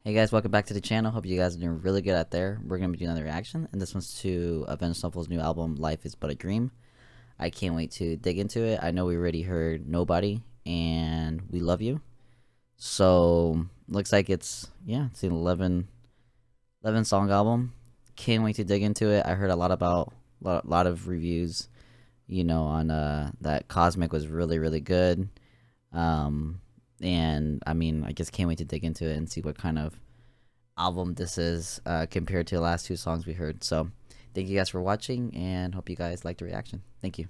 Hey guys, welcome back to the channel. Hope you guys are doing really good out there. We're going to be doing another reaction, and this one's to Avenged Sevenfold's new album, Life is But a Dream. I can't wait to dig into it. I know we already heard Nobody, and We Love You. So, looks like it's an 11 song album. Can't wait to dig into it. I heard a lot of reviews, on that Cosmic was really good. And I mean, I just can't wait to dig into it and see what kind of album this is compared to the last two songs we heard. So thank you guys for watching, and hope you guys liked the reaction. Thank you.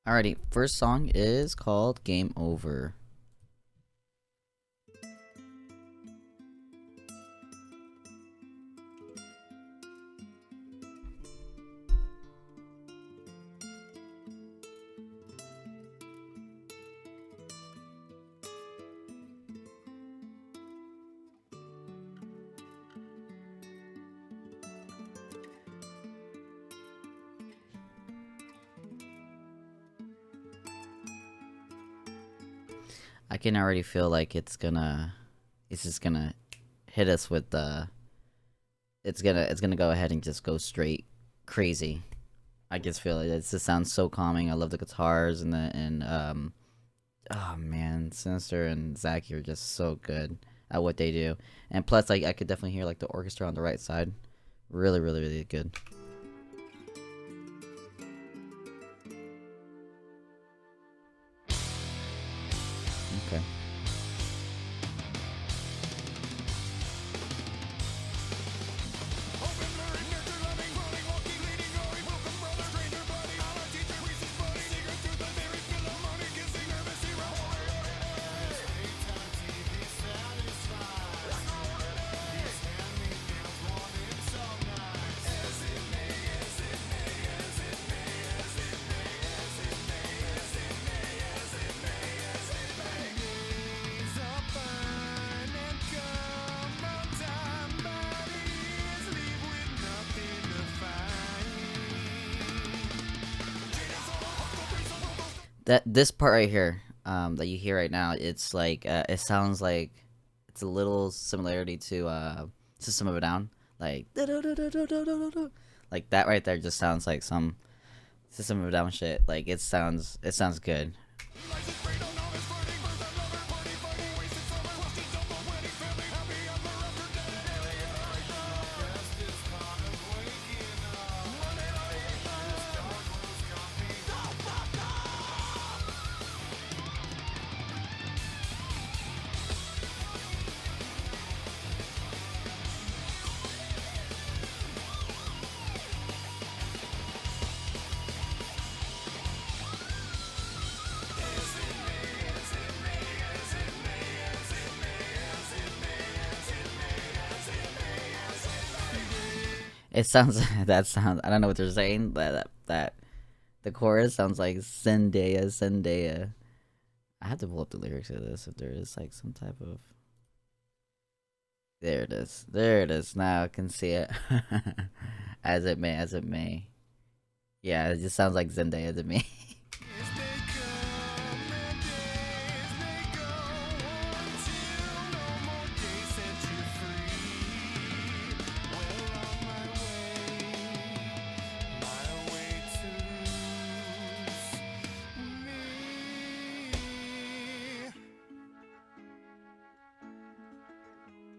Alrighty, first song is called Game Over. I can already feel like it's just gonna hit us with the, it's gonna go ahead and just go straight crazy. I just feel it. It just sounds so calming. I love the guitars oh man, Sinister and Zach are just so good at what they do. And plus, like, I could definitely hear like the orchestra on the right side. Really good. Okay. That this part right here, that you hear right now, it's like it sounds like it's a little similarity to System of a Down, like like that right there just sounds like some System of a Down shit. Like it sounds good. It sounds that sounds. I don't know what they're saying, but that the chorus sounds like Zendaya. I have to pull up the lyrics of this if there is like some type of. There it is. There it is. Now I can see it. As it may, as it may. Yeah, it just sounds like Zendaya to me.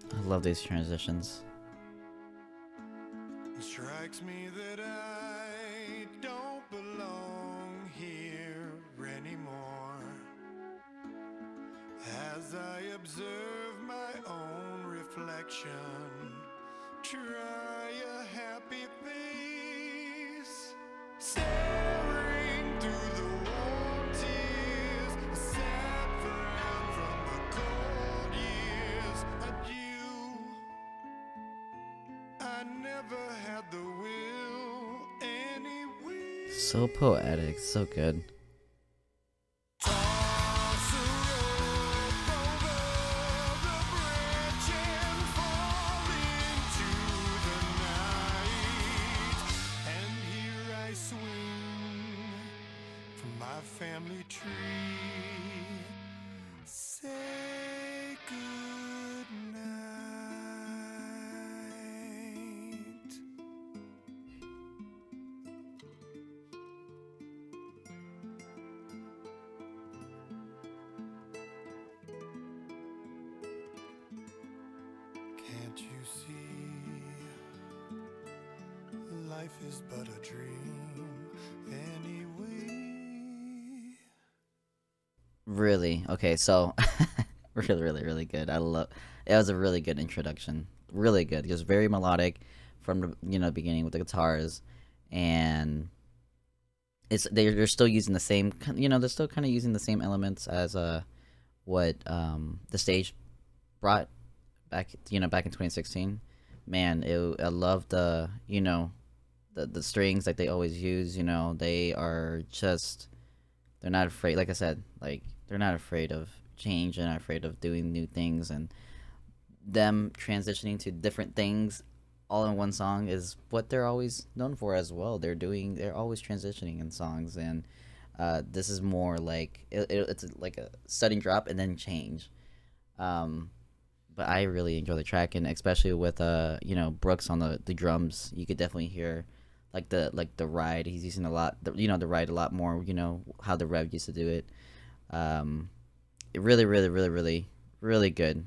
I love these transitions. It strikes me that I don't belong here anymore. As I observe my own reflection, try a happy face, staring through the warm tears, a sad frown from the cold years. Adieu, I never had the will anyway. So poetic, so good. Toss a rope over the bridge and fall into the night. And here I swing from my family tree. Say good night. Can't you see? Life is but a dream anyway. Really? Okay, so really good. I love it. Was a really good introduction. Really good. Just very melodic from the beginning with the guitars, and they're still using the same they're still kind of using the same elements as what the stage brought back back in 2016. Man, I love the the strings like they always use. They are just they're not afraid. Like I said, like they're not afraid of change. They're not afraid of doing new things, and them transitioning to different things all in one song is what they're always known for as well. They're always transitioning in songs, and this is more like it's like a sudden drop and then change. But I really enjoy the track, and especially with Brooks on the drums, you could definitely hear the ride. He's using a lot the ride a lot more. How the Rev used to do it. It really good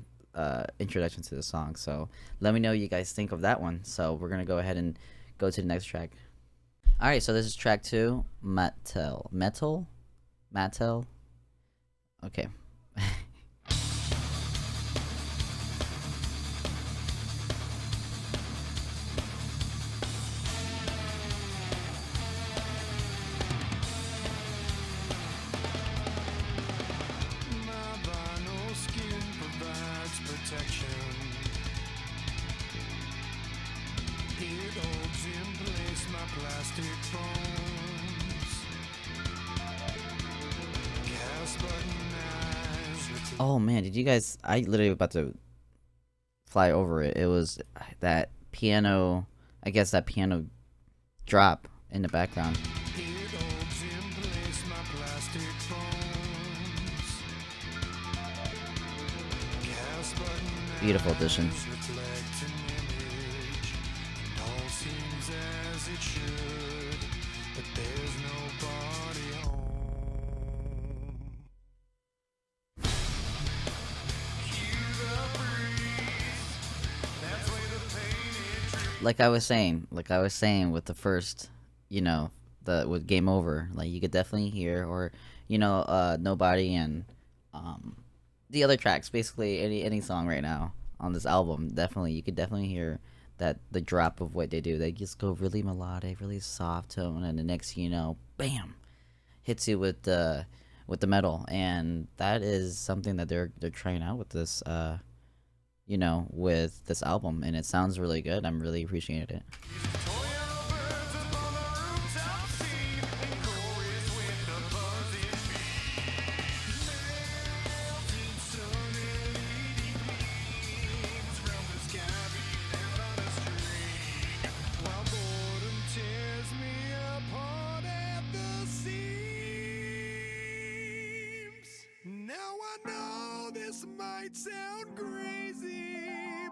introduction to the song. So let me know what you guys think of that one. So we're gonna go ahead and go to the next track. All right, so this is track 2, Mattel. Okay. My vinyl skin provides protection. It holds in place my plastic bones. Gas button eyes. Oh man, did you guys? I literally was about to fly over it. It was that piano. I guess that piano drop in the background. It holds in place my plastic bones. Gas button Beautiful addition. eyes reflect an image, and all seems as it should, but there's nobody home. Cue the breeze. That's where the painted tree. Like I was saying with the first, with Game Over, like you could definitely hear, or Nobody, and the other tracks, basically any song right now on this album, definitely you could definitely hear that the drop of what they do. They just go really melodic, really soft tone, and the next bam, hits you with the metal, and that is something that they're trying out with this with this album, and it sounds really good. I'm really appreciating it. Toy birds up on the rooftop scene, and chorus with the buzzing bees. Melting sun and LED gleams from the sky being left on a string, while boredom tears me apart at the seams. Now I know this might sound crazy,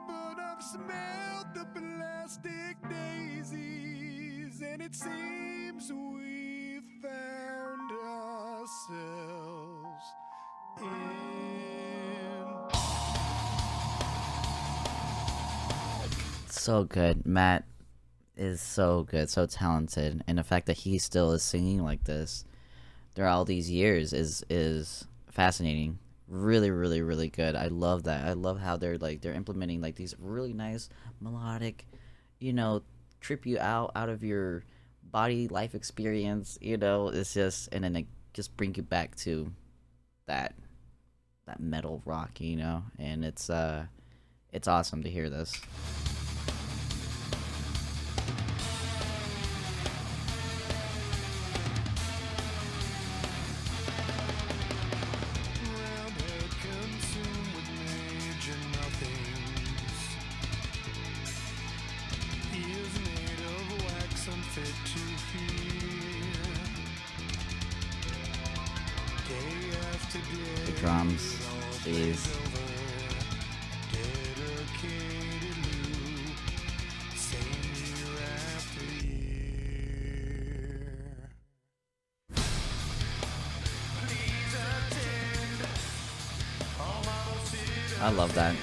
but I've smelled the plastic daisies, and it seems we found ourselves in. So good. Matt is so good, so talented, and the fact that he still is singing like this throughout all these years is fascinating. Really good. I love that. I love how they're implementing like these really nice melodic, trip you out of your body life experience. It's just, and then it just bring you back to that metal rock, and it's awesome to hear this. Roundhead consumed with major nothings. He is made of wax unfit to hear. The drums, jeez. I love that.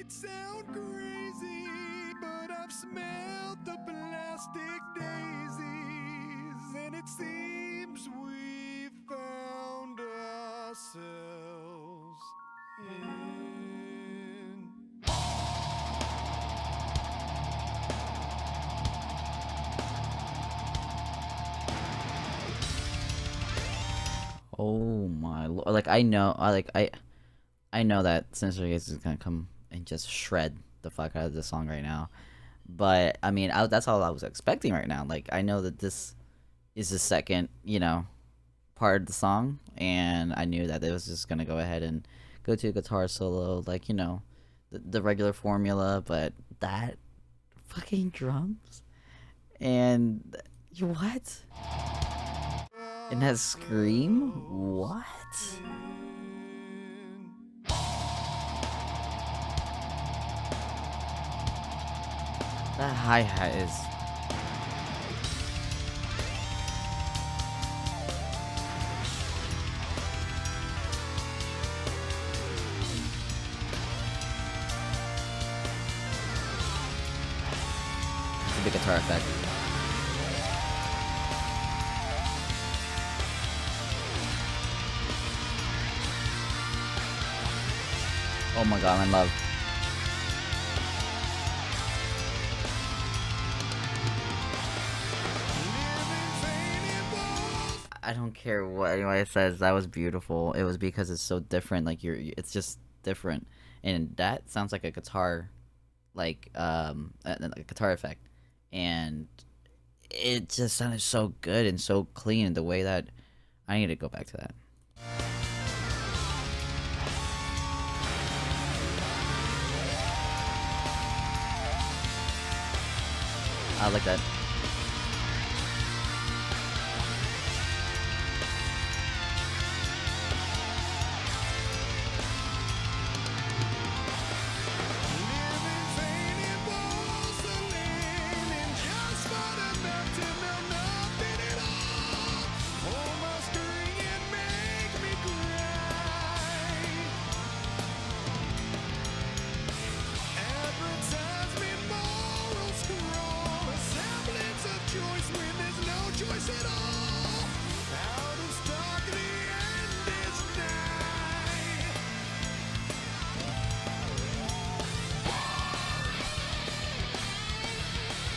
Sound crazy, but I've smelled the plastic daisies, and it seems we found ourselves in. Oh my lord! Like I know that Sinister Gaze is gonna come and just shred the fuck out of this song right now. But I mean, that's all I was expecting right now. Like I know that this is the second, part of the song, and I knew that it was just gonna go ahead and go to a guitar solo, like the regular formula. But that fucking drums and what? And that scream? What? That hi-hat is... It's a big guitar effect. Oh my god, I'm in love. I don't care what anybody says. That was beautiful. It was because it's so different. Like it's just different, and that sounds like a guitar, like a guitar effect, and it just sounded so good and so clean. The way that I need to go back to that. I like that.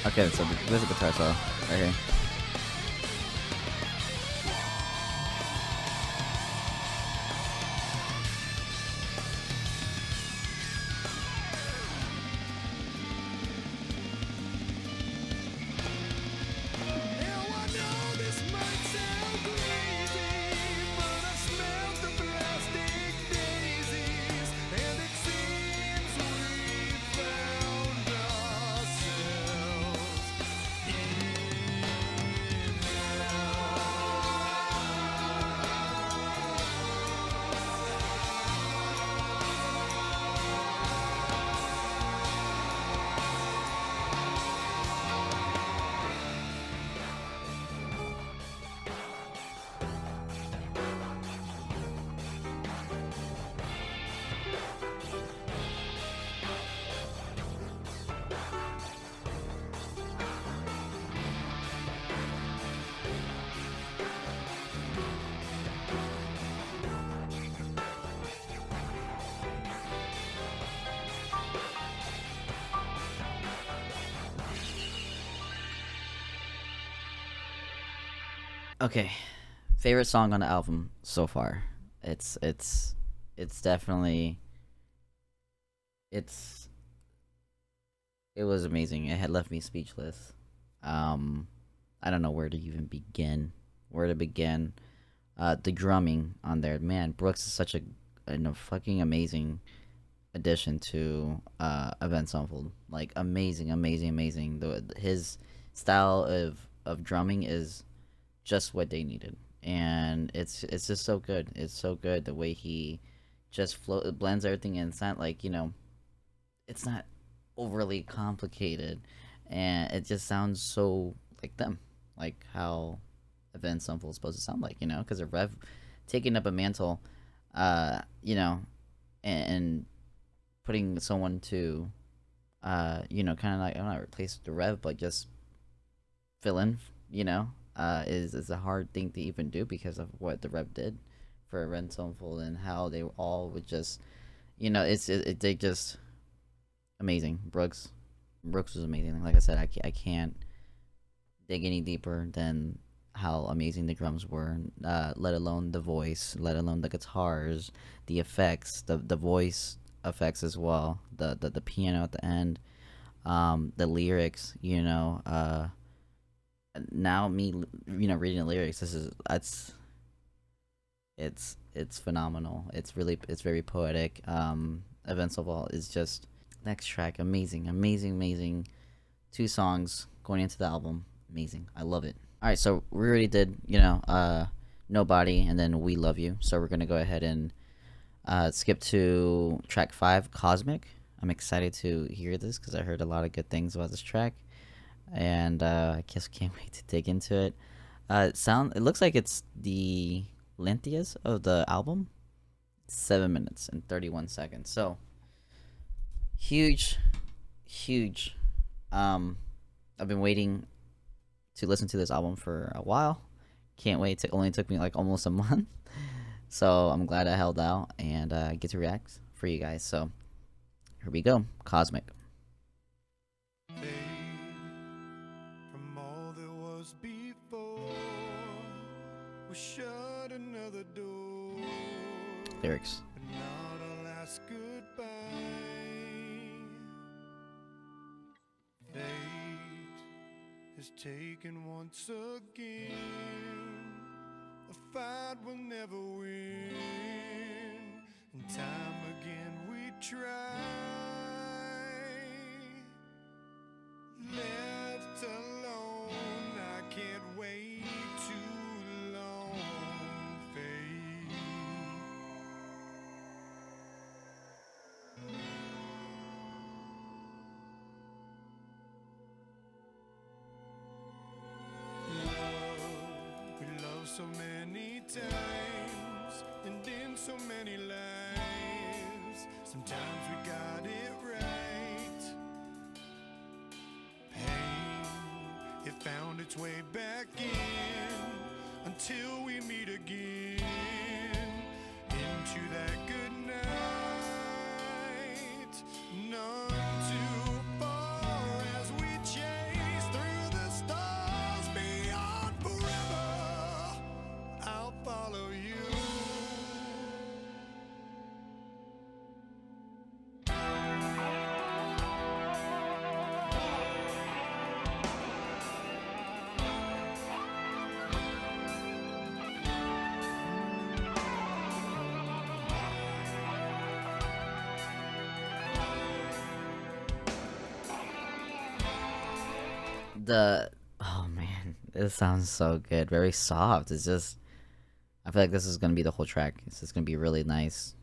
Okay, so there's a guitar solo right here. Okay, favorite song on the album so far. It's definitely it's It was amazing. It had left me speechless. Um, I don't know where to even begin. Where to begin? The drumming on there, man. Brooks is such a fucking amazing addition to Avenged Sevenfold. Like amazing, amazing, amazing. His style of drumming is just what they needed, and it's just so good. It's so good the way he just blends everything in. It's not like it's not overly complicated, and it just sounds so like them, like how Avenged Sevenfold is supposed to sound like. Because of Rev taking up a mantle, uh, you know, and putting someone to, kind of like, I'm not replace the Rev, but just fill in, is a hard thing to even do because of what the Rev did for Ren Sevenfold and how they all would just, they just amazing. Brooks was amazing. Like I said, I can't dig any deeper than how amazing the drums were. Let alone the voice, let alone the guitars, the effects, the voice effects as well. The piano at the end, the lyrics. Now me, reading the lyrics. It's phenomenal. It's very poetic. Events of all is just next track amazing, amazing, amazing. Two songs going into the album, amazing. I love it. All right, so we already did Nobody and then We Love You. So we're gonna go ahead and skip to track 5, Cosmic. I'm excited to hear this because I heard a lot of good things about this track, and I guess can't wait to dig into it. It looks like it's the lengthiest of the album, 7 minutes and 31 seconds. So huge, huge. I've been waiting to listen to this album for a while. Can't wait. It only took me like almost a month. So I'm glad I held out and get to react for you guys. So here we go. Cosmic. Fade from all that was before. We shut another door, Lyrics. but not a last goodbye. Fate is taken once again. A fight will never win. And time again we try. Left alone, I can't wait too long. Fate. We love so many times and in so many lives. Sometimes we got it right. Pain, it found its way back in until we meet again into that good night. None too far as we chase through the stars beyond forever. I'll follow you. Oh man, this sounds so good. Very soft. It's just, I feel like this is gonna be the whole track. It's just gonna be really nice.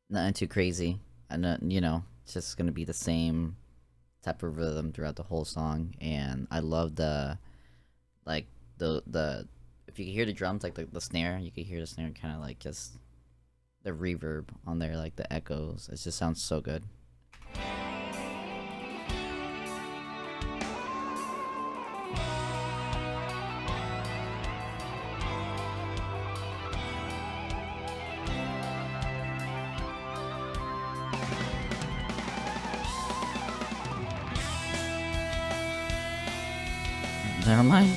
Nothing too crazy. And it's just gonna be the same type of rhythm throughout the whole song. And I love like the if you can hear the drums, like the snare, you can hear the snare kind of like just the reverb on there, like the echoes. It just sounds so good. Never mind.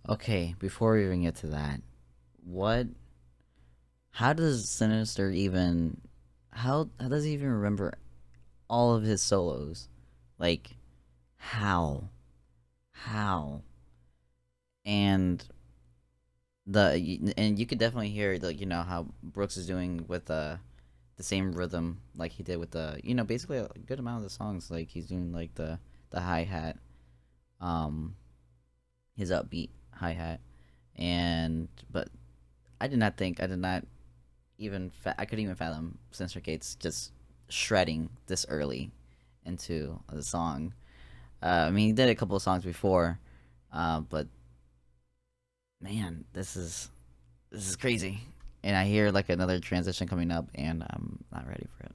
Okay, before we even get to that, what? How does Sinister even? How does he even remember all of his solos? Like, how? How? And and you could definitely hear like how Brooks is doing with the same rhythm like he did with the basically a good amount of the songs, like he's doing like the hi hat, um his upbeat hi hat. And but I did not even I couldn't even fathom Sinister Gates just shredding this early into the song. I mean, he did a couple of songs before, but man, this is crazy. And I hear like another transition coming up, and I'm not ready for it.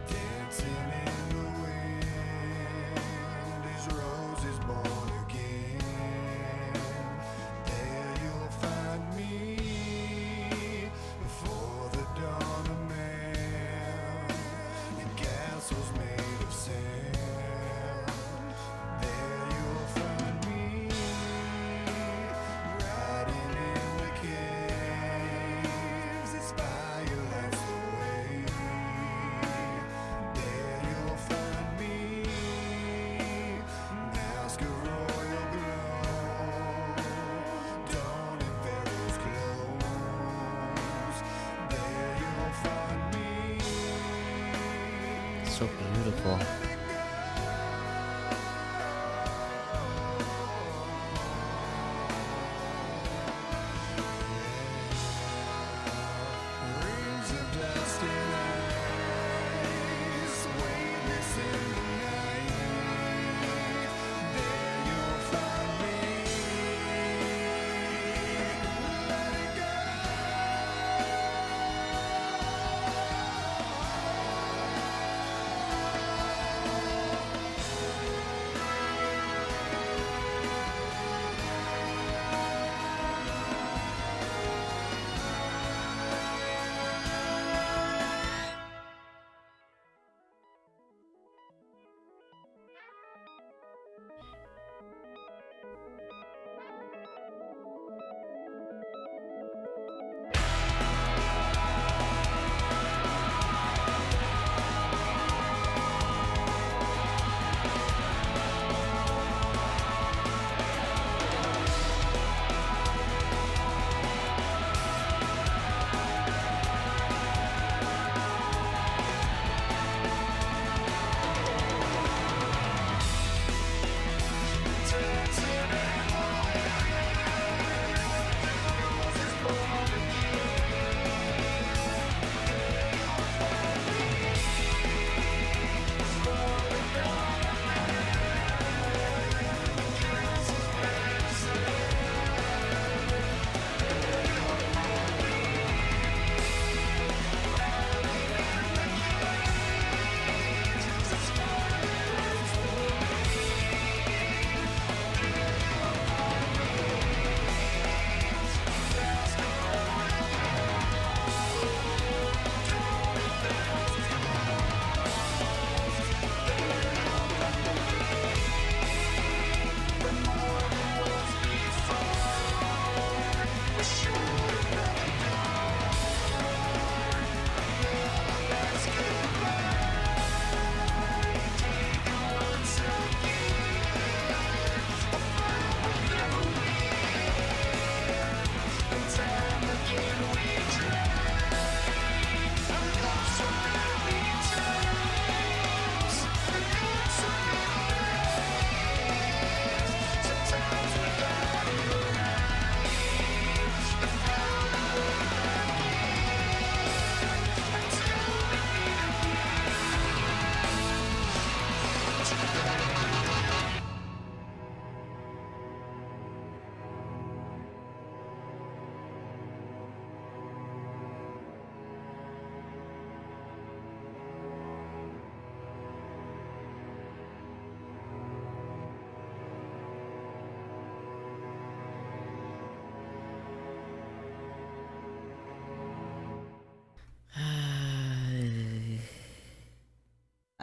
Dancing in the wind, his rose is born again. There you'll find me before the dawn of man. The castle's made of sand. There you'll find me riding in the caves. It's fire lights the way. There you'll find me, mask of royal glow, dawn in Pharaoh's clothes. There you'll find me. So beautiful. Rings of dust and ice, weightless in the night. There you'll find me. Let it go.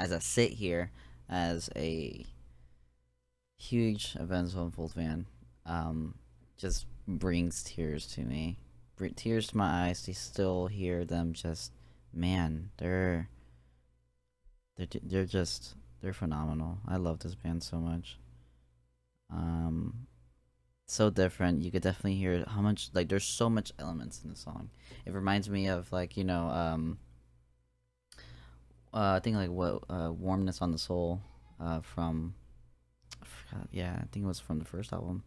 as I sit here as a huge Avenged Sevenfold fan, um, just brings tears to me, tears to my eyes to still hear them. Just man, they're just they're phenomenal. I love this band so much. Um, so different. You could definitely hear how much like there's so much elements in the song. It reminds me of like I think like what warmness on the soul from I forgot, yeah, I think it was from the first album,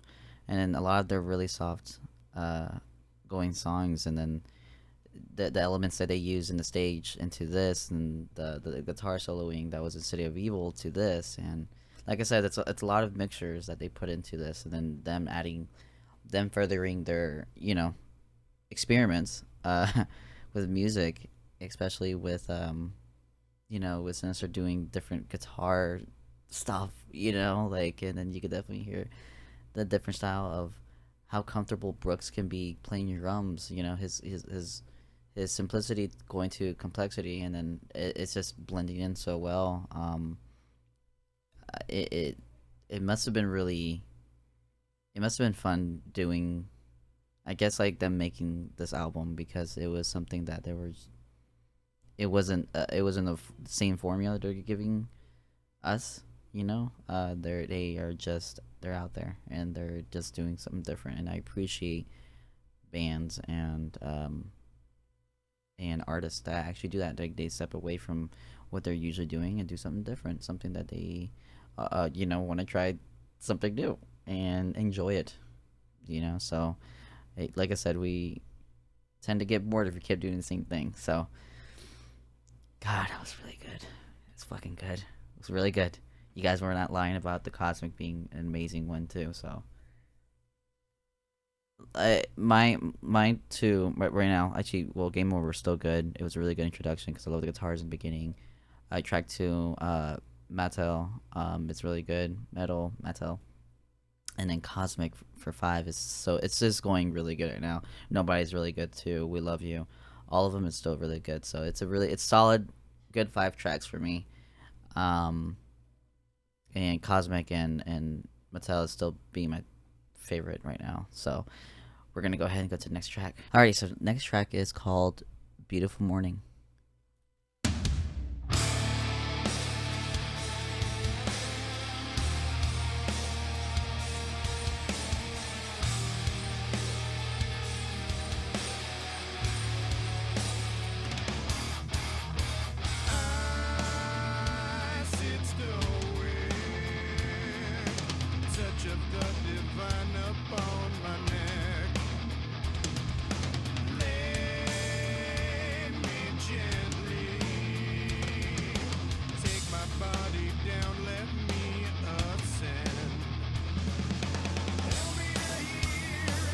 and then a lot of their really soft uh going songs, and then the elements that they use in the stage into this, and the guitar soloing that was in City of Evil to this, and like I said, it's a lot of mixtures that they put into this, and then them furthering their experiments with music, especially with with Sinister doing different guitar stuff, like, and then you could definitely hear the different style of how comfortable Brooks can be playing drums. His simplicity going to complexity, and then it's just blending in so well. It must have been really, it must have been fun doing, I guess, like them making this album, because it was something that there was, it wasn't the same formula they're giving us. They are just, they're out there and they're just doing something different, and I appreciate bands and artists that actually do that. They step away from what they're usually doing and do something different, something that they want to try something new and enjoy it. So like I said, we tend to get bored if we kept doing the same thing. So God, that was really good. It's fucking good. It was really good. You guys were not lying about the Cosmic being an amazing one too. So mine too. Right now, actually, well, Game Over was still good. It was a really good introduction because I love the guitars in the beginning. Track two, Mattel. It's really good. Mattel. And then Cosmic for 5 is, so it's just going really good right now. Nobody's really good too. We Love You. All of them is still really good. So it's solid, good 5 tracks for me. And Cosmic and Mattel is still being my favorite right now. So we're gonna go ahead and go to the next track. Alrighty, so next track is called Beautiful Morning. I sit stowing, touch of the divine upon my neck. Lay me gently, take my body down, let me ascend. Help me to hear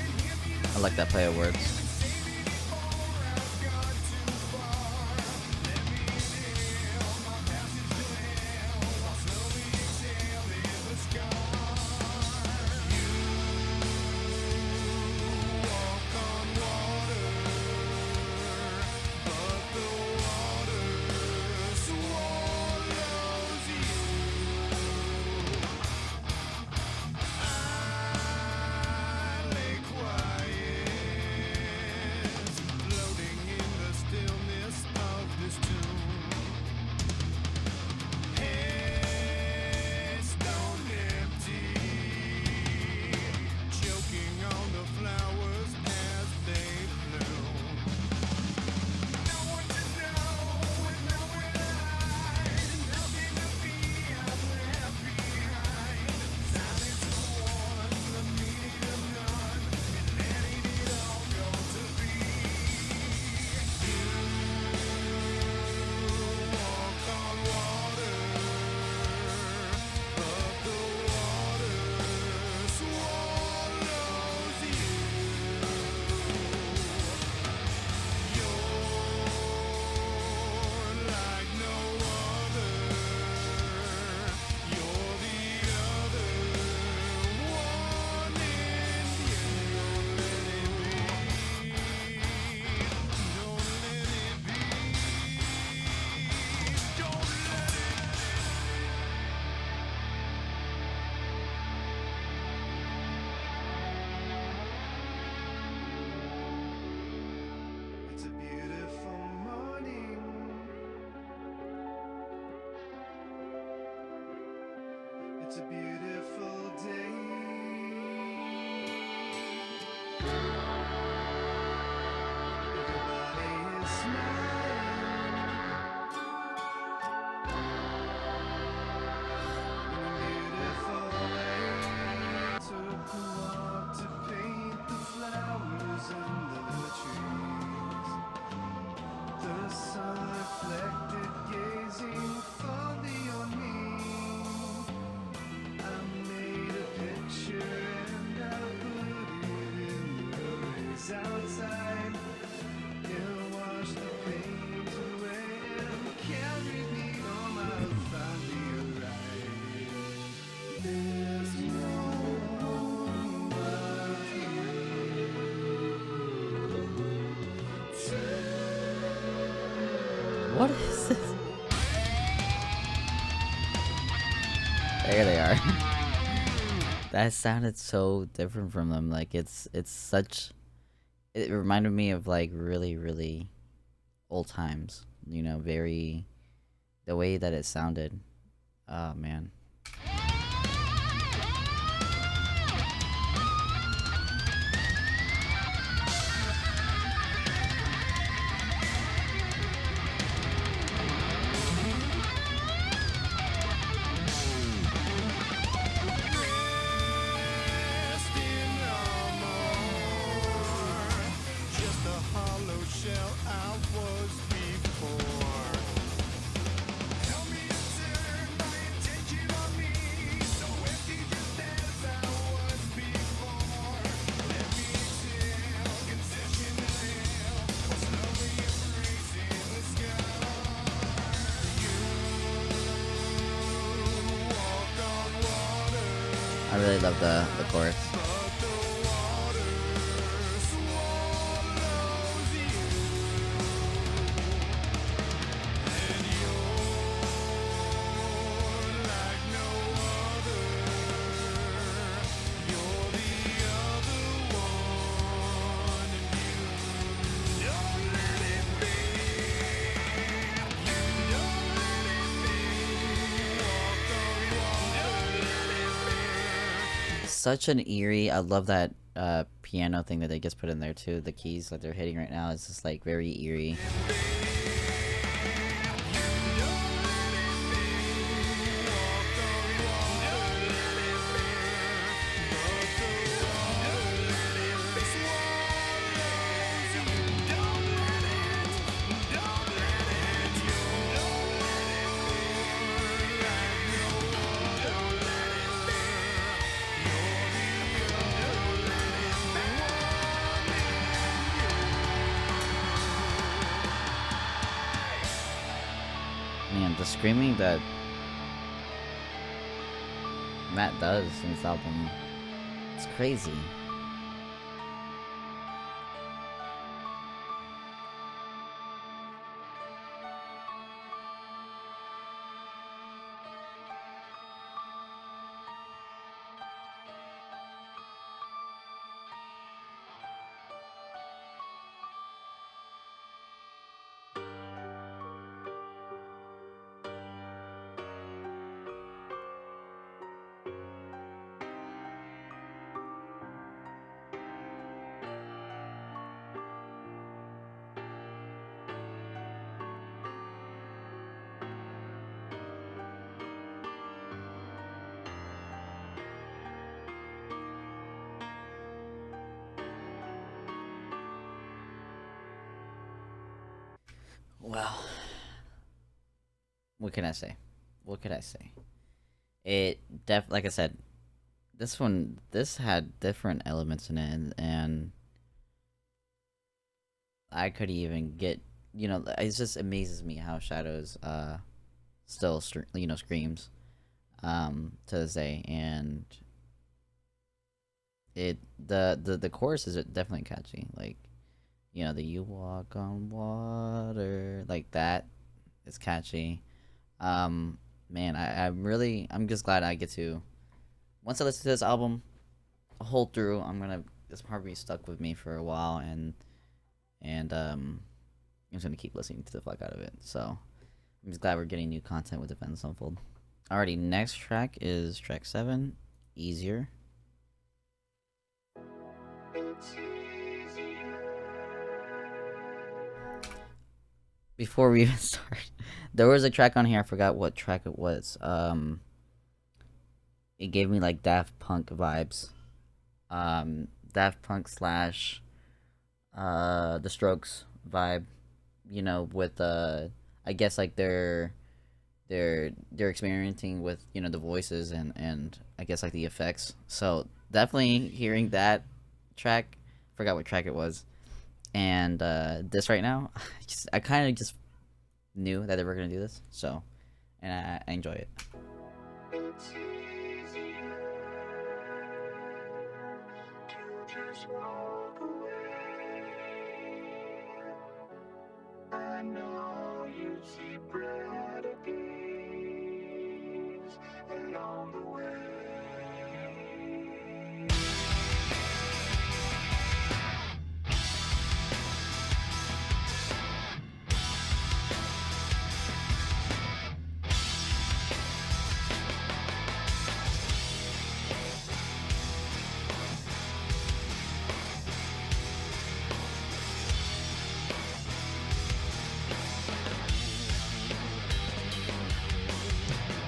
and give me I like that play of words. save me before I've gone too far. Let me inhale my passage to hell while slowly exhaling the scar. You walk on water, but the water swallows you. I lay quiet a beautiful morning. It's a beautiful day. Everybody is smiling in a beautiful way. Took a walk to paint the flowers and the trees. The sun reflected, gazing fondly on me. I made a picture and I put it in the rays outside. It washed the paint away and carried me home. I finally arrived. There's no one but you. What is this? There they are. That sounded so different from them. Like it's such. It reminded me of like really old times. You know, very the way that it sounded. Oh man. Rest in armor, just a hollow shell I was before. Help me to turn my attention on me, so empty just as I was before. Let me exhale, concession to hell, slowly embracing the sky. You walk on water. I really love the chorus. But the water swallows you, and you're like no other. You're the other one, and you don't let it be. You don't let it be. Walk on water. Such an eerie. I love that piano thing that they just put in there too. The keys that they're hitting right now is just like very eerie. Man, the screaming that Matt does in this album, it's crazy. Well, what can I say? What could I say? Like I said, this had different elements in it, and I could even get, it just amazes me how Shadows still screams to this day, and the chorus is definitely catchy. Like, the "you walk on water" like that is catchy. Man, I'm just glad I get to, once I listen to this album whole through, it's probably stuck with me for a while, and I'm just gonna keep listening to the fuck out of it. So I'm just glad we're getting new content with Avenged Sevenfold. Alrighty, next track is track 7, Easier. Before we even start, there was a track on here. I forgot what track it was. It gave me like Daft Punk vibes. Daft Punk slash The Strokes vibe. You know, with I guess like they're experimenting with the voices and I guess like the effects. So definitely hearing that track. Forgot what track it was. And this right now, I kind of just knew that they were gonna do this. So, and I enjoy it. I know you see brighter days along the way.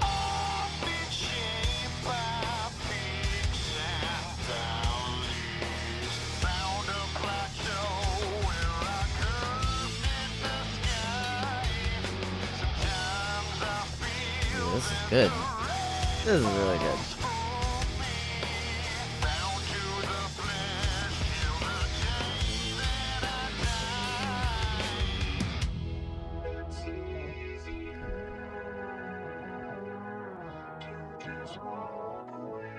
Off each shape by peaks and valleys, found a plateau where I could hit the sky. Sometimes I feel Ooh, this is good. This is really good. down to the flesh till the day that I die. It's easier to just walk away.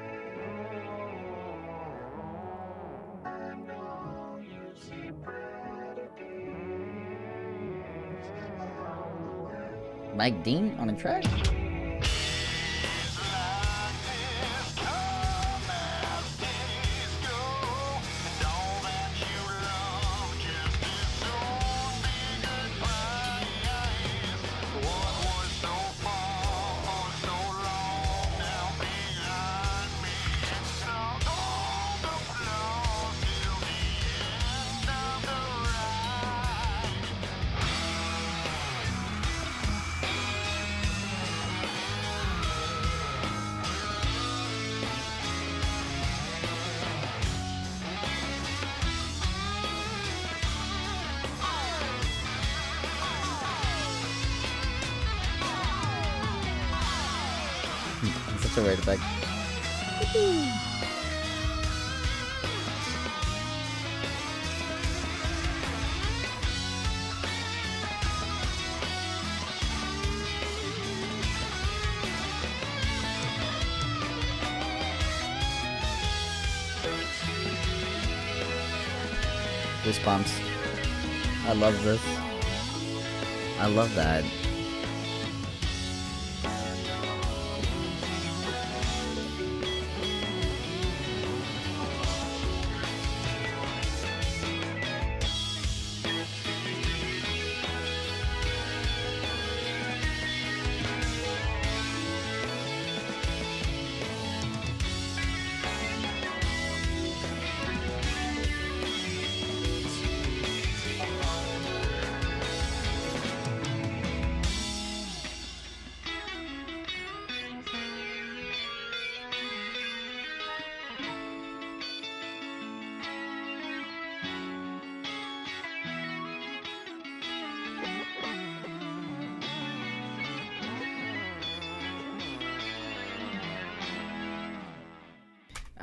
I know you see brighter days along the way. Mike Dean on a track. Such a weird effect. Goosebumps. I love this. I love that.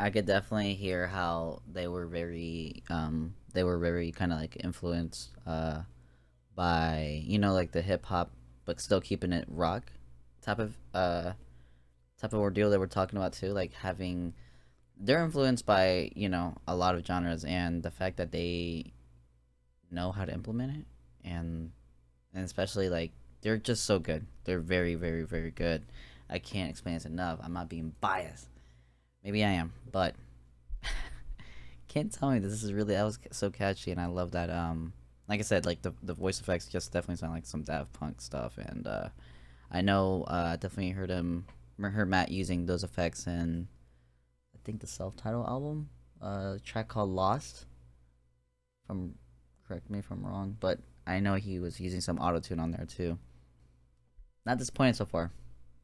I could definitely hear how they were very kind of like influenced by like the hip hop, but still keeping it rock type of ordeal that we're talking about too. Like having they're influenced by a lot of genres, and the fact that they know how to implement it, and especially like they're just so good. They're very very very good. I can't explain this enough. I'm not being biased. Maybe I am, but can't tell me this is really that was so catchy, and I love that like I said, like the voice effects just definitely sound like some Daft Punk stuff, and I know definitely heard Matt using those effects in I think the self-titled album, track called Lost. From correct me if I'm wrong, but I know he was using some auto tune on there too. Not disappointed so far.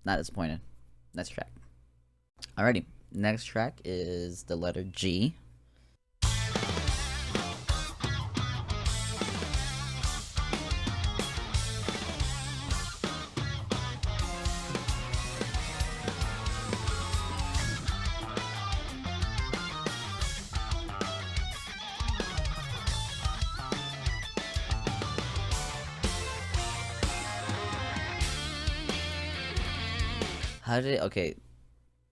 Not disappointed. Next track. Alrighty, next track is the letter G. How did it, okay,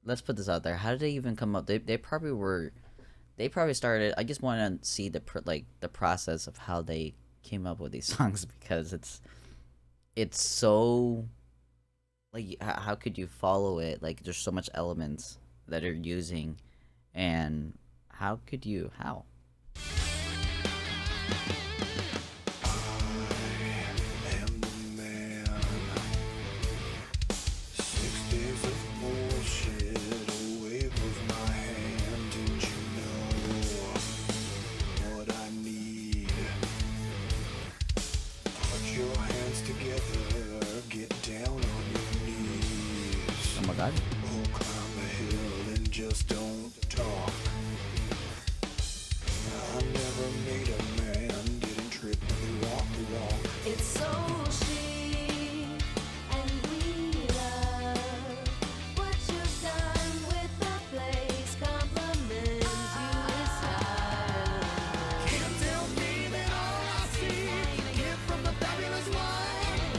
let's put this out there. How did they even come up? They probably were they probably started. I just want to see like the process of how they came up with these songs because it's so like how could you follow it? Like there's so much elements that are using, and how could you how? am the man. 6 days of bullshit, a wave of my hand. Didn't you know what I need? Put your hands together, get down on your knees. Oh my god. Or climb a hill and just don't talk. I never made a man, didn't trip when they walk the walk. It's so chic, and we love what you've done with the place. Compliments you with style. Can't tell me that all I see is a gift from the fabulous one.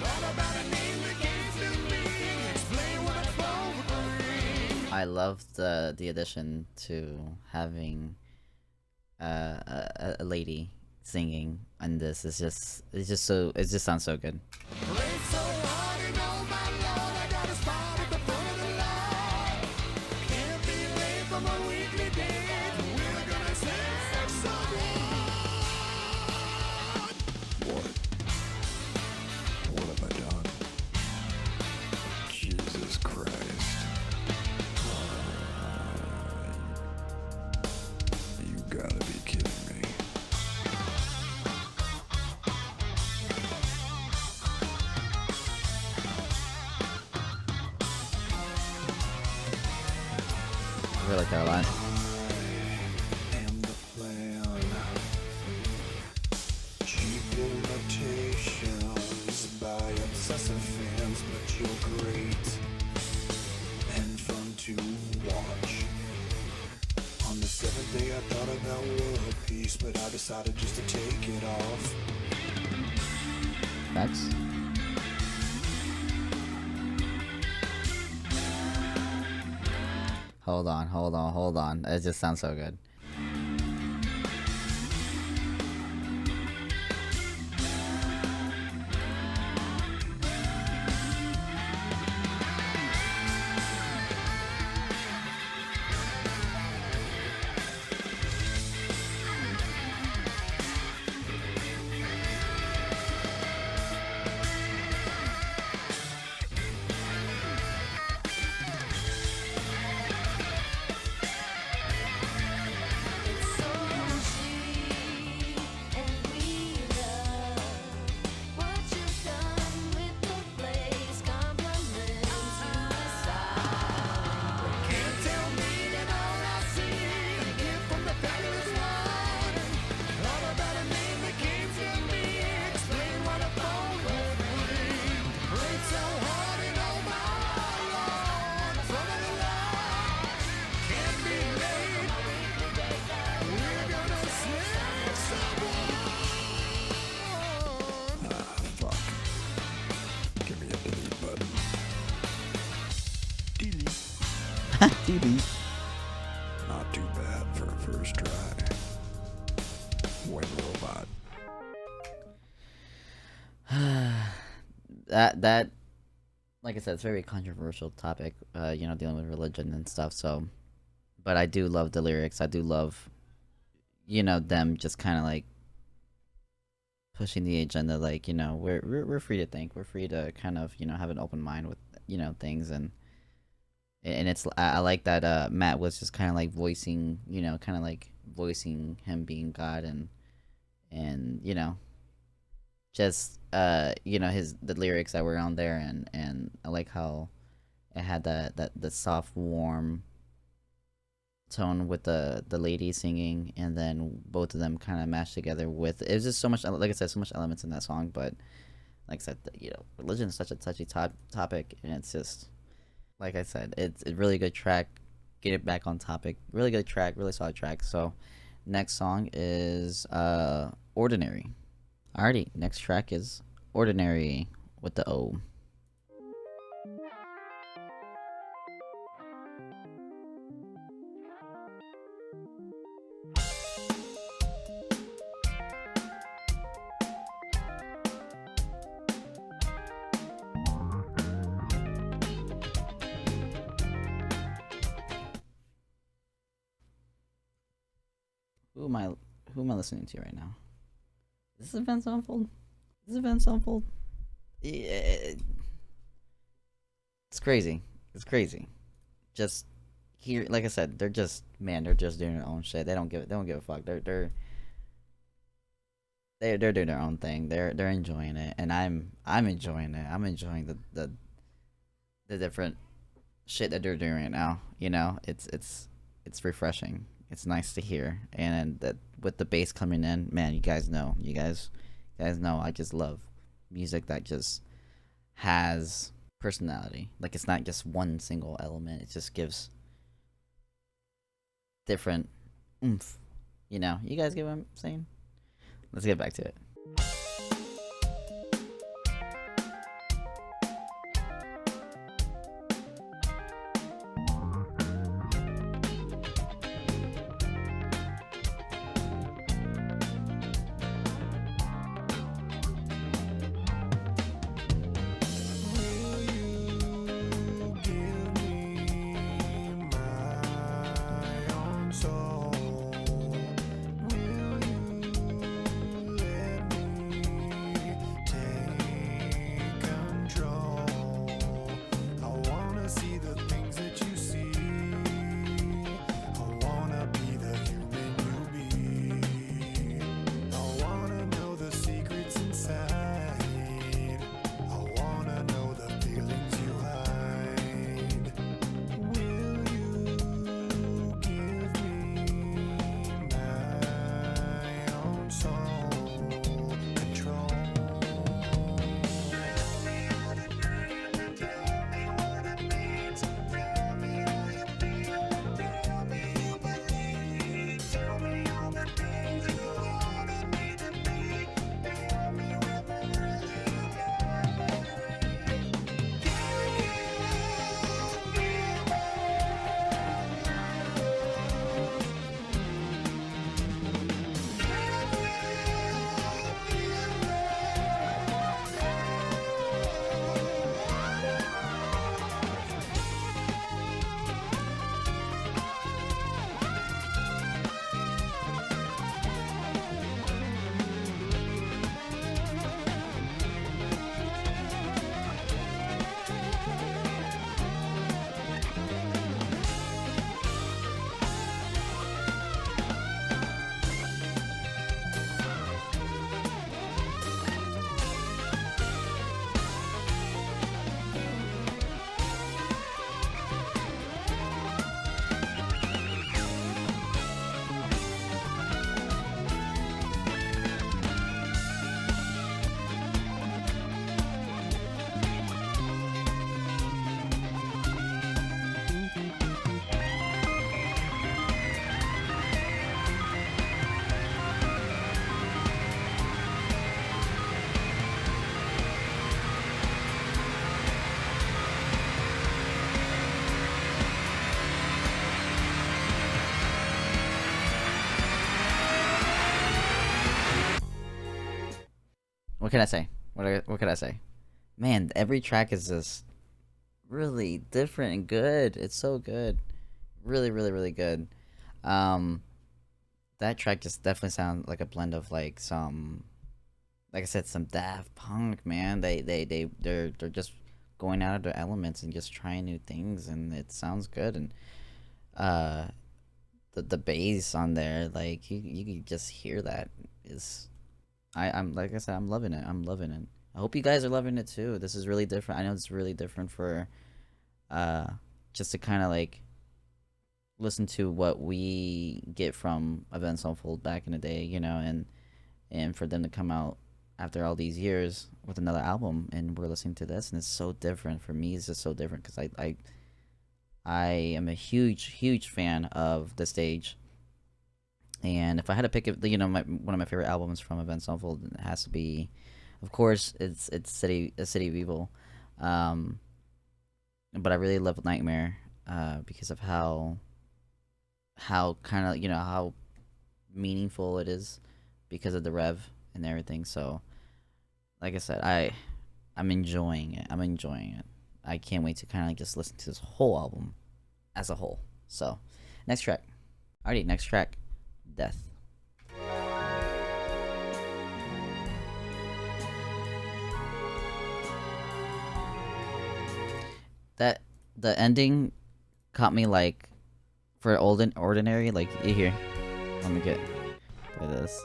All about a name that came to me. Explain what it's for. I love the addition to having a lady singing on this. It's just so it just sounds so good. Played so hard and oh my lord, I got a spot at the front of the line. Can't be late for my weekly date. We're gonna save someone. What have I done? Jesus Christ. You gotta be kidding me. I really like that a lot. Am the plan. Cheap imitations by obsessive fans, but you're great and fun to watch. On the 7th day I thought about world peace, but I decided just to take it off. Facts. Hold on. It just sounds so good. It's so chic, and we love what you've done with the place. Compliments you with style. Can't tell me that all I see is a gift from the fabulous one. All about a name that came to me. Explain what a phone would be. Prayed so hard and oh my lord, front of the line. Can't be late. We're gonna save someone. Fuck. Give me a delete button. Delete. TV. Not too bad for a first try. When robot. That like I said, it's a very controversial topic, dealing with religion and stuff, so but I do love the lyrics. I do love them just kind of like pushing the agenda. Like, we're free to think. We're free to kind of have an open mind with things. And it's I like that Matt was just kind of like voicing, kind of like voicing him being God, and just his the lyrics that were on there, and I like how it had that the soft warm tone with the lady singing, and then both of them kind of mashed together with it was just so much, like I said, so much elements in that song. But like I said, religion is such a touchy topic, and it's just like I said, it's a really good track. Get it back on topic. Really good track, really solid track. So next song is Ordinary. Alrighty, next track is Ordinary with the O. Who am I listening to right now? Is this Avenged Sevenfold? Is this Avenged Sevenfold? Yeah, it's crazy. It's crazy. Just here, like I said, they're just they're just doing their own shit. They don't give a fuck. They're doing their own thing. They're enjoying it, and I'm enjoying it. I'm enjoying the different shit that they're doing right now. It's refreshing. It's nice to hear, and that with the bass coming in, man, you guys know I just love music that just has personality. Like, it's not just one single element. It just gives different oomph. You guys get what I'm saying? Let's get back to it. Will you give me my own soul? Will you let me take control? I wanna see the things that you see. I wanna be the human you be. I wanna know the secrets inside. I wanna know the feelings you hide. Will you give me my own soul control? Tell me all the dreams, tell me what it means. Tell me how you feel, tell me you believe. Tell me all the things you wanted me to be. Tell me with my What can I say? What can I say? Man, every track is just really different and good. It's so good. Really, really, really good. Um, that track just definitely sounds like a blend of like some like I said, some Daft Punk, man. They're just going out of their elements and just trying new things, and it sounds good. And uh, the bass on there, like you can just hear that is. I'm like I said, I'm loving it. I'm loving it. I hope you guys are loving it too. This is really different. I know it's really different for uh just to kind of like listen to what we get from Avenged Sevenfold back in the day, and for them to come out after all these years with another album, and we're listening to this, and it's so different for me. It's just so different because I am a huge fan of the stage, and if I had to pick it, one of my favorite albums from Avenged Sevenfold, it has to be, of course, it's City of Evil, um, but I really love Nightmare, because of how kind of how meaningful it is because of the rev and everything. So, like I said, I'm enjoying it. I'm enjoying it. I can't wait to kind of like just listen to this whole album as a whole. So, next track. Alrighty, next track, Death. That the ending caught me like for old and ordinary. Like you hear, let me get play this.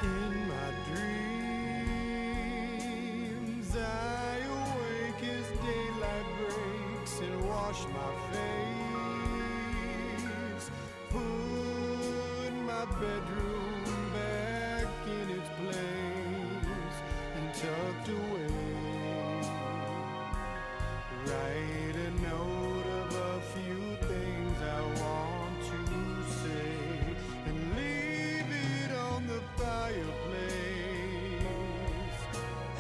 In my dreams, I awake as daylight breaks and wash my face. Put my bedroom back in its place and tucked away. Write a note of a few things I want to say and leave it on the fireplace.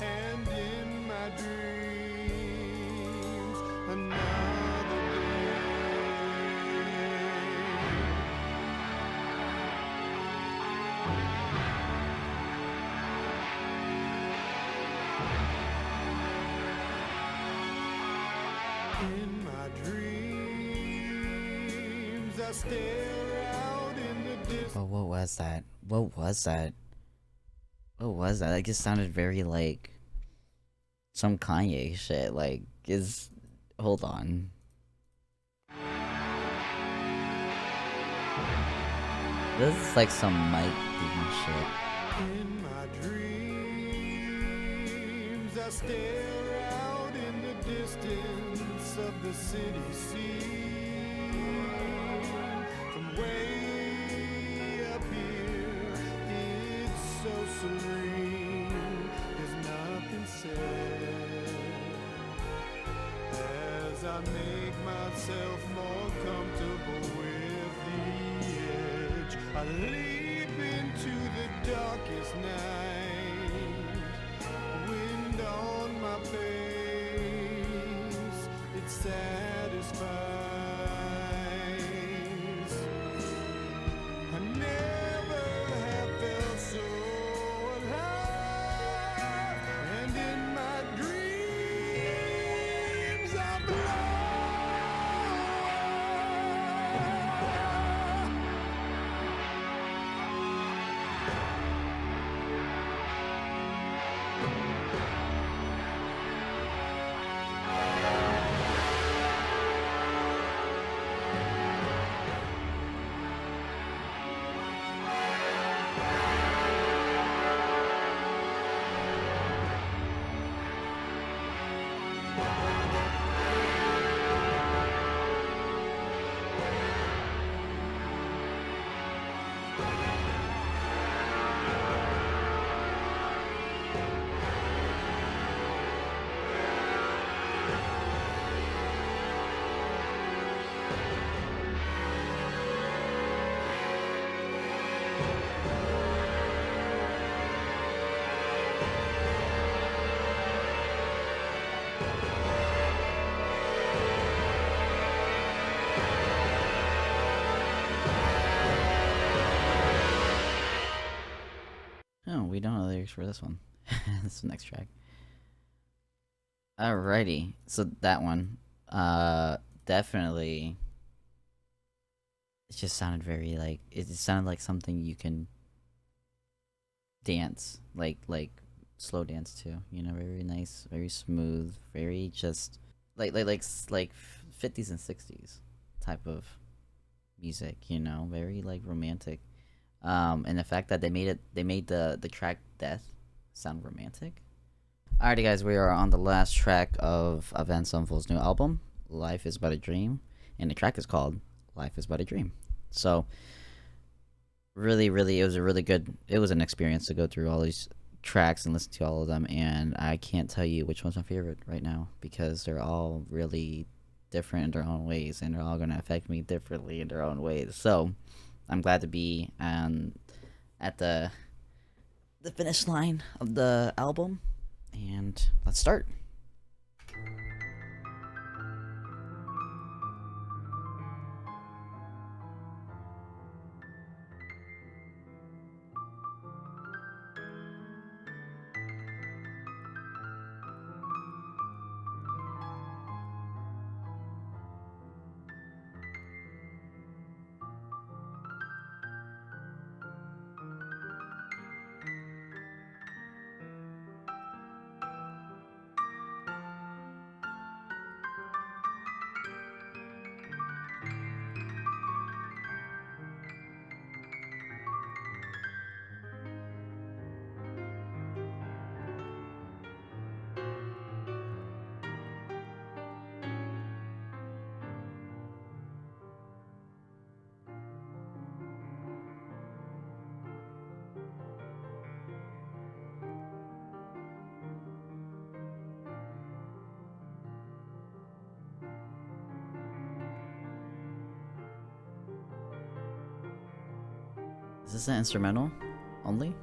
And in my dreams, another day. In my dreams, I stare out in the distance. Oh, what was that? What was that? What was that? That just sounded very like some Kanye shit. Like, hold on. This is like some Mike Dean shit. In my dreams, I stare out in the distance of the city scene. From way up here, it's so serene. There's nothing said as I make myself more comfortable with the edge. I leap into the darkest night. Wind on my face, it satisfies. I never have felt so alive, and in my dreams I'm blind. lyrics for this one. This is the next track. Alrighty, so that one, definitely, it just sounded very like it just sounded like something you can dance, like slow dance to. You know, very nice, very smooth, very just like 50s and 60s type of music. You know, very like romantic. And the fact that they made the track "Death" sound romantic. Alrighty, guys, we are on the last track of Avenged Sevenfold's new album, "Life Is But a Dream," and the track is called "Life Is But a Dream." So, really, it was an experience to go through all these tracks and listen to all of them, and I can't tell you which one's my favorite right now because they're all really different in their own ways, and they're all gonna affect me differently in their own ways. So, I'm glad to be at the finish line of the album, and let's start. Is this an instrumental only?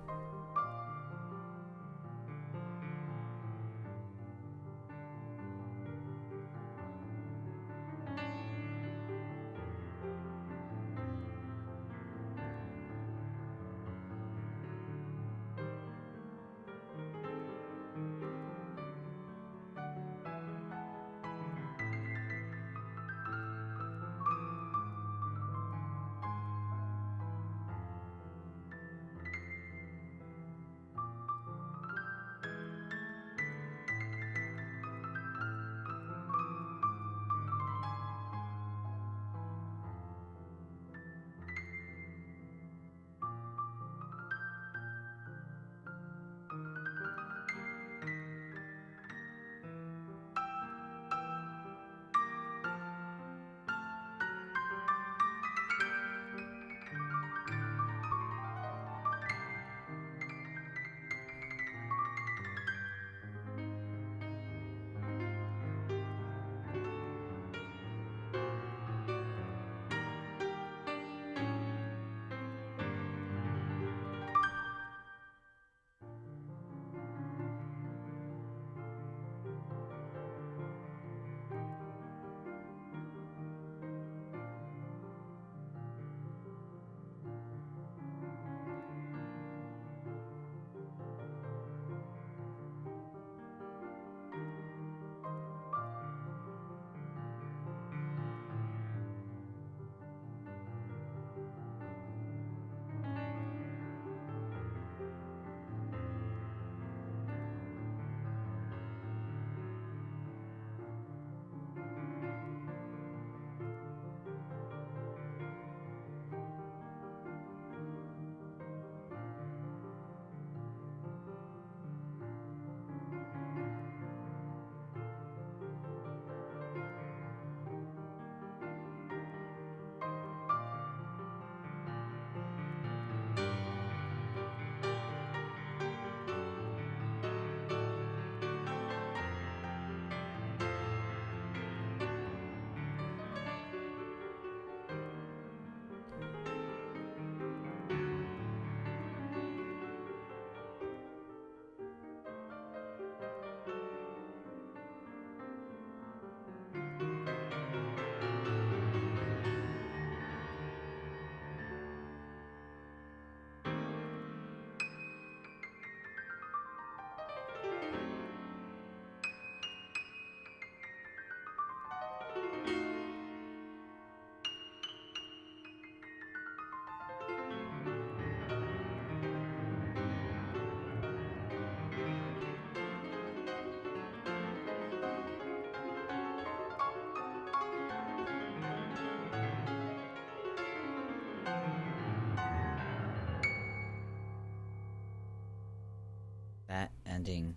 ending,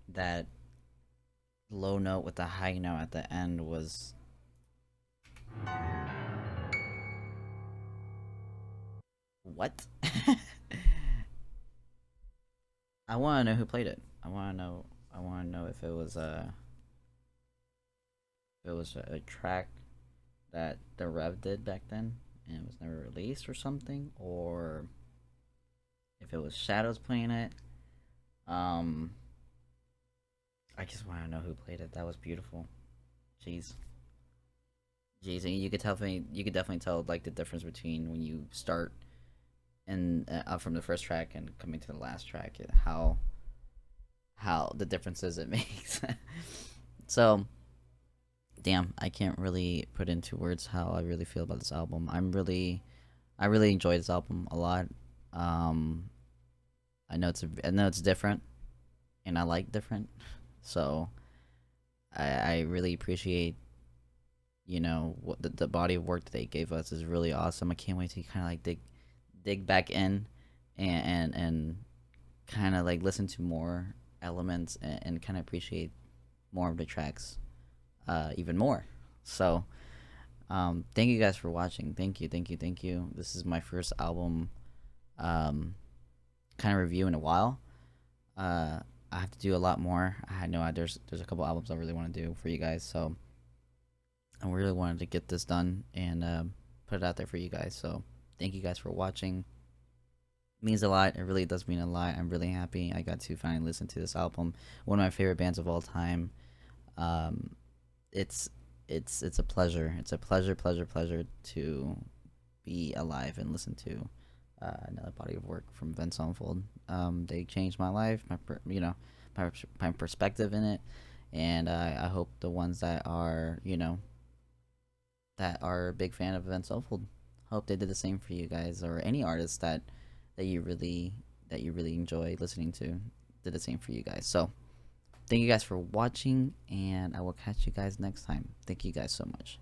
that low note with the high note at the end was what? I want to know who played it. I want to know. I want to know if it was a track that the Rev did back then and it was never released or something, or if it was Shadows playing it. Um, I just want to know who played it. That was beautiful. Jeez. Jeez, and you could definitely tell like the difference between when you start and from the first track and coming to the last track, how the differences it makes. So, damn, I can't really put into words how I really feel about this album. I really enjoyed this album a lot. Um, I know it's different, and I like different. So I really appreciate, you know, what the body of work that they gave us is really awesome. I can't wait to kind of like dig back in and kind of like listen to more elements and kind of appreciate more of the tracks even more. So thank you guys for watching. Thank you, thank you, thank you. This is my first album kind of review in a while. I have to do a lot more. I know there's a couple albums I really want to do for you guys, so I really wanted to get this done and put it out there for you guys. So thank you guys for watching. It means a lot. It really does mean a lot. I'm really happy I got to finally listen to this album. One of my favorite bands of all time. Um, it's it's a pleasure. It's a pleasure to be alive and listen to another body of work from Avenged Sevenfold. They changed my life, my perspective in it, and I hope the ones that are that are a big fan of Avenged Sevenfold, hope they did the same for you guys, or any artist that you really enjoy listening to did the same for you guys. So thank you guys for watching, and I will catch you guys next time. Thank you guys so much.